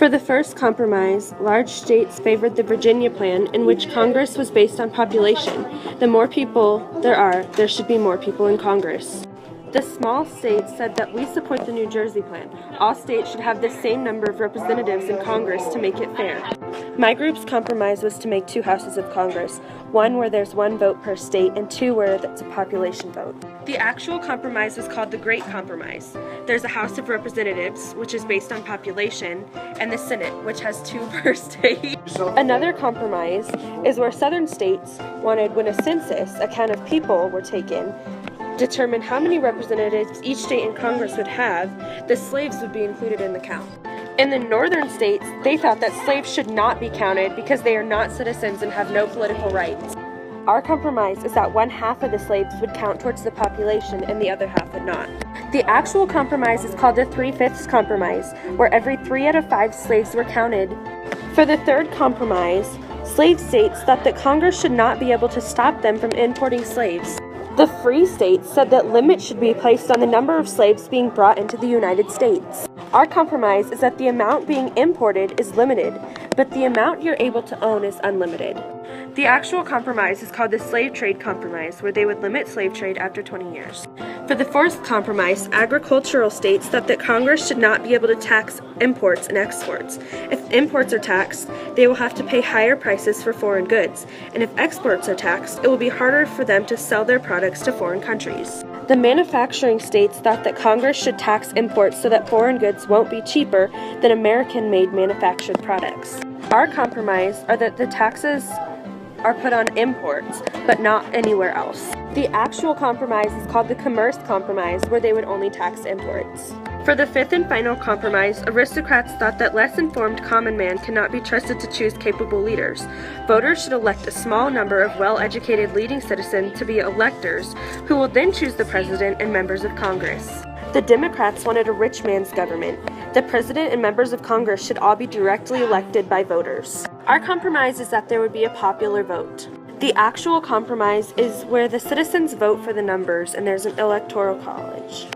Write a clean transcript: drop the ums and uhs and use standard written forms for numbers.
For the first compromise, large states favored the Virginia Plan, in which Congress was based on population. The more people there are, there should be more people in Congress. The small states said that we support the New Jersey Plan. All states should have the same number of representatives in Congress to make it fair. My group's compromise was to make 2 houses of Congress, one where there's 1 vote per state and 2 where that's a population vote. The actual compromise was called the Great Compromise. There's a House of Representatives, which is based on population, and the Senate, which has 2 per state. Another compromise is where southern states wanted, when a census, a count of people were taken, determine how many representatives each state in Congress would have, the slaves would be included in the count. In the northern states, they thought that slaves should not be counted because they are not citizens and have no political rights. Our compromise is that 1/2 of the slaves would count towards the population and the other half would not. The actual compromise is called the 3/5 Compromise, where every 3 out of 5 slaves were counted. For the third compromise, slave states thought that Congress should not be able to stop them from importing slaves. The free states said that limits should be placed on the number of slaves being brought into the United States. Our compromise is that the amount being imported is limited, but the amount you're able to own is unlimited. The actual compromise is called the Slave Trade Compromise, where they would limit slave trade after 20 years. For the fourth compromise, agricultural states thought that Congress should not be able to tax imports and exports. If imports are taxed, they will have to pay higher prices for foreign goods, and if exports are taxed, it will be harder for them to sell their products to foreign countries. The manufacturing states thought that Congress should tax imports so that foreign goods won't be cheaper than American-made manufactured products. Our compromise are that the taxes are put on imports, but not anywhere else. The actual compromise is called the Commerce Compromise, where they would only tax imports. For the fifth and final compromise, aristocrats thought that less informed common man cannot be trusted to choose capable leaders. Voters should elect a small number of well-educated leading citizens to be electors, who will then choose the president and members of Congress. The Democrats wanted a rich man's government. The president and members of Congress should all be directly elected by voters. Our compromise is that there would be a popular vote. The actual compromise is where the citizens vote for the numbers and there's an electoral college.